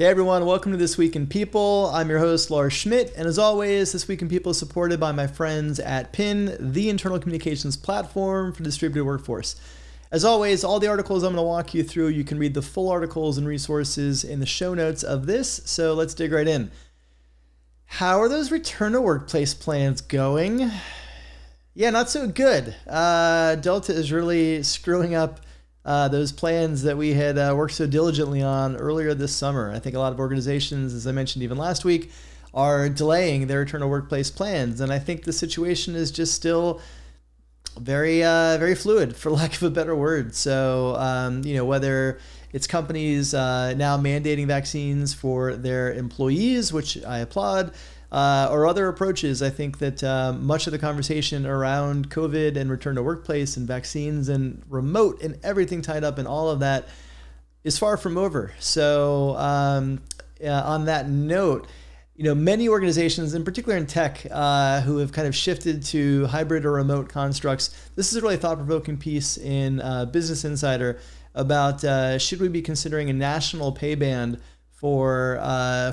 Hey everyone, welcome to This Week in People. I'm your host, Lars Schmidt, and as always, This Week in People is supported by my friends at PIN, the internal communications platform for distributed workforce. As always, all the articles I'm going to walk you through, you can read the full articles and resources in the show notes of this, so let's dig right in. How are those return to workplace plans going? Yeah, not so good. Delta is really screwing up those plans that we had worked so diligently on earlier this summer. I think a lot of organizations, as I mentioned even last week, are delaying their return to workplace plans. And I think the situation is just still very fluid, for lack of a better word. So, whether it's companies now mandating vaccines for their employees, which I applaud, or other approaches, I think that much of the conversation around COVID and return to workplace and vaccines and remote and everything tied up in all of that is far from over. So on that note, many organizations, in particular in tech, who have kind of shifted to hybrid or remote constructs. This is a really thought-provoking piece in Business Insider about should we be considering a national pay band for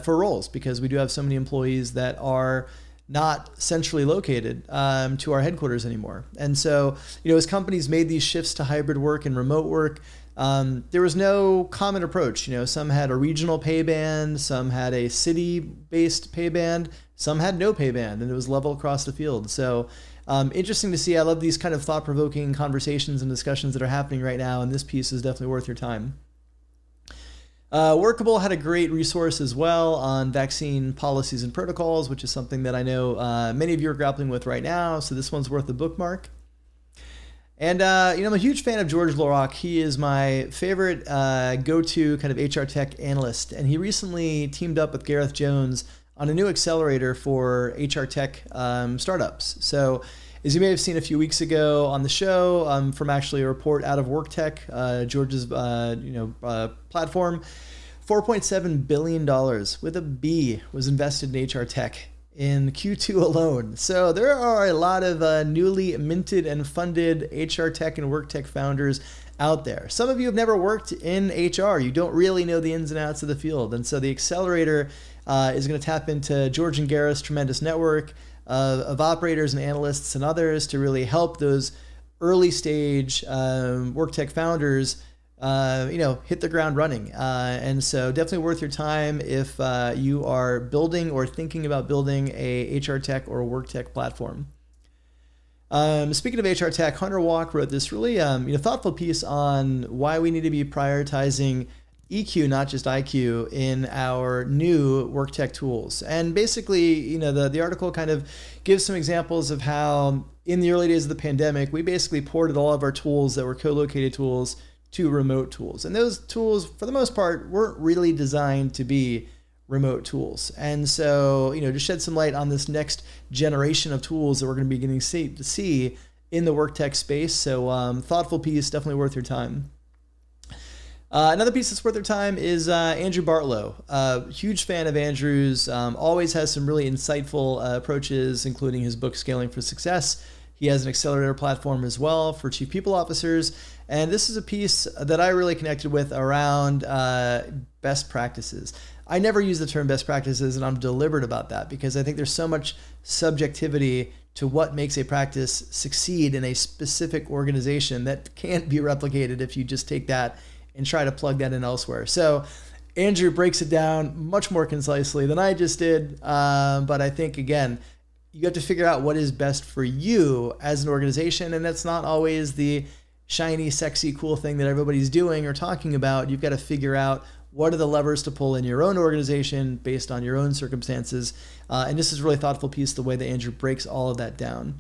roles, because we do have so many employees that are not centrally located to our headquarters anymore. And so, as companies made these shifts to hybrid work and remote work, there was no common approach. Some had a regional pay band, some had a city-based pay band, some had no pay band, and it was level across the field. So interesting to see. I love these kind of thought-provoking conversations and discussions that are happening right now, and this piece is definitely worth your time. Workable had a great resource as well on vaccine policies and protocols, which is something that I know many of you are grappling with right now. So this one's worth a bookmark. And, I'm a huge fan of George Lorock. He is my favorite go-to kind of HR tech analyst. And he recently teamed up with Gareth Jones on a new accelerator for HR tech startups. So as you may have seen a few weeks ago on the show, from actually a report out of WorkTech, George's platform, $4.7 billion with a B was invested in HR tech in Q2 alone. So there are a lot of newly minted and funded HR tech and WorkTech founders out there. Some of you have never worked in HR. You don't really know the ins and outs of the field. And so the accelerator is going to tap into George and Gareth's tremendous network of operators and analysts and others to really help those early stage WorkTech founders hit the ground running. And so definitely worth your time if you are building or thinking about building a HR tech or a WorkTech platform. Speaking of HR tech, Hunter Walk wrote this really thoughtful piece on why we need to be prioritizing EQ, not just IQ, in our new WorkTech tools. And basically, the article kind of gives some examples of how in the early days of the pandemic, we basically ported all of our tools that were co-located tools to remote tools. And those tools, for the most part, weren't really designed to be remote tools. And so, to shed some light on this next generation of tools that we're going to be getting to see in the WorkTech space. So thoughtful piece, definitely worth your time. Another piece that's worth your time is Andrew Bartlow. Huge fan of Andrew's, always has some really insightful approaches, including his book, Scaling for Success. He has an accelerator platform as well for chief people officers. And this is a piece that I really connected with around best practices. I never use the term best practices, and I'm deliberate about that because I think there's so much subjectivity to what makes a practice succeed in a specific organization that can't be replicated if you just take that and try to plug that in elsewhere. So Andrew breaks it down much more concisely than I just did. But I think, again, you have to figure out what is best for you as an organization. And that's not always the shiny, sexy, cool thing that everybody's doing or talking about. You've got to figure out what are the levers to pull in your own organization based on your own circumstances. And this is a really thoughtful piece, the way that Andrew breaks all of that down.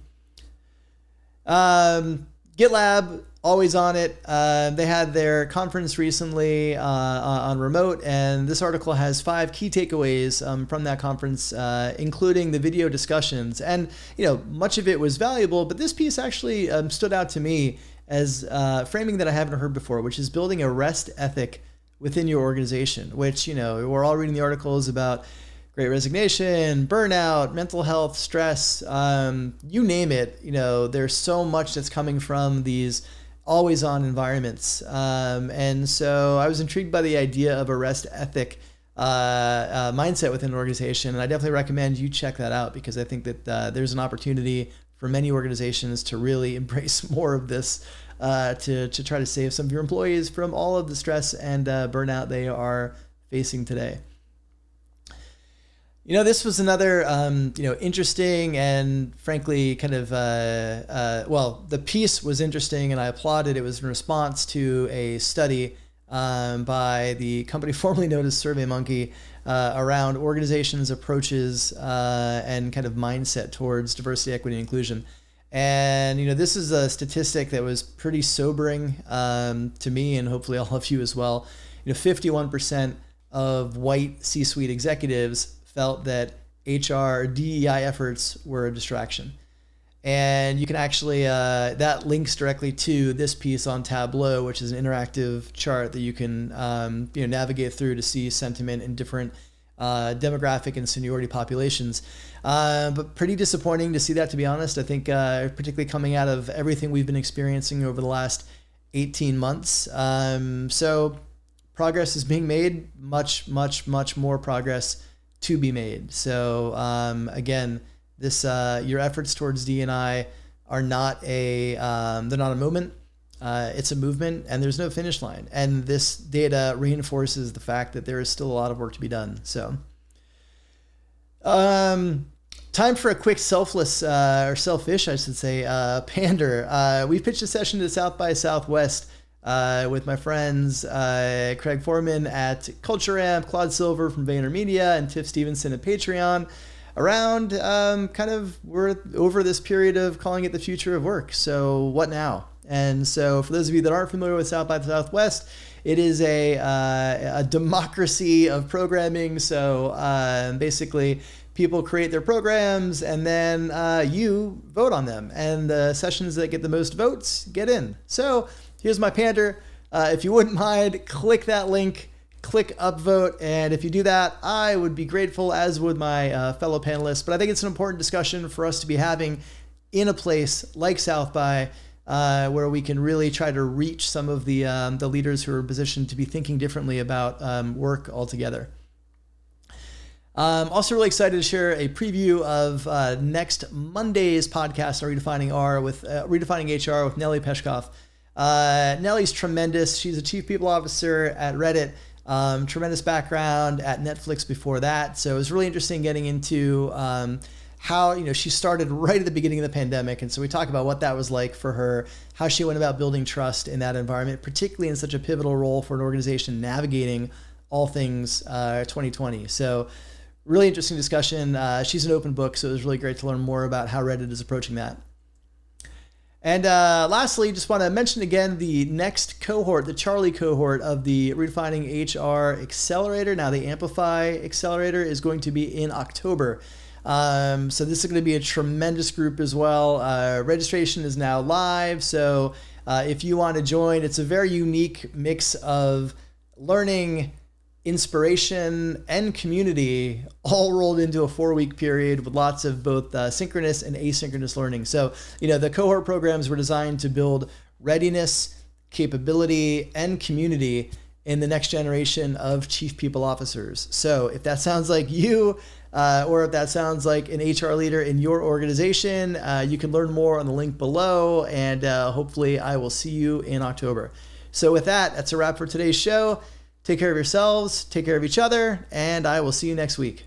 GitLab, always on it. They had their conference recently on remote, and this article has 5 key takeaways from that conference, including the video discussions. And much of it was valuable, but this piece actually stood out to me as framing that I haven't heard before, which is building a rest ethic within your organization, which, we're all reading the articles about Great Resignation, burnout, mental health, stress, you name it. There's so much that's coming from these always on environments. And so I was intrigued by the idea of a rest ethic mindset within an organization. And I definitely recommend you check that out, because I think that there's an opportunity for many organizations to really embrace more of this, to try to save some of your employees from all of the stress and burnout they are facing today. This was another, interesting and frankly kind of, the piece was interesting and I applauded. It was in response to a study by the company formerly known as SurveyMonkey around organizations' approaches and kind of mindset towards diversity, equity, and inclusion. And, this is a statistic that was pretty sobering to me and hopefully all of you as well. 51% of white C-suite executives felt that HR or DEI efforts were a distraction. And you can actually, that links directly to this piece on Tableau, which is an interactive chart that you can navigate through to see sentiment in different demographic and seniority populations. But pretty disappointing to see that, to be honest. I think particularly coming out of everything we've been experiencing over the last 18 months. So progress is being made, much, much, much more progress to be made. So again, this your efforts towards D&I are not they're not a moment. It's a movement, and there's no finish line. And this data reinforces the fact that there is still a lot of work to be done. So, time for a quick selfish, I should say, pander. We pitched a session to South by Southwest with my friends Craig Foreman at Culture Amp, Claude Silver from VaynerMedia, and Tiff Stevenson at Patreon, around we're over this period of calling it the future of work. So what now? And so for those of you that aren't familiar with South by Southwest, it is a democracy of programming. So basically people create their programs and then you vote on them, and the sessions that get the most votes get in. So here's my pander. If you wouldn't mind, click that link, click upvote. And if you do that, I would be grateful, as would my fellow panelists. But I think it's an important discussion for us to be having in a place like South by, where we can really try to reach some of the leaders who are positioned to be thinking differently about work altogether. Also really excited to share a preview of next Monday's podcast on Redefining HR with Nelly Peshkoff. Nelly's tremendous. She's a chief people officer at Reddit. Tremendous background at Netflix before that. So it was really interesting getting into how, she started right at the beginning of the pandemic. And so we talk about what that was like for her, how she went about building trust in that environment, particularly in such a pivotal role for an organization navigating all things 2020. So really interesting discussion. She's an open book, so it was really great to learn more about how Reddit is approaching that. And lastly, just want to mention again the next cohort, the Charlie cohort of the Redefining HR Accelerator. Now the Amplify Accelerator is going to be in October. So this is going to be a tremendous group as well. Registration is now live. So if you want to join, it's a very unique mix of learning, inspiration, and community all rolled into a 4-week period with lots of both synchronous and asynchronous learning. So, the cohort programs were designed to build readiness, capability, and community in the next generation of chief people officers. So if that sounds like you, or if that sounds like an HR leader in your organization, you can learn more on the link below, and hopefully I will see you in October. So with that, that's a wrap for today's show. Take care of yourselves, take care of each other, and I will see you next week.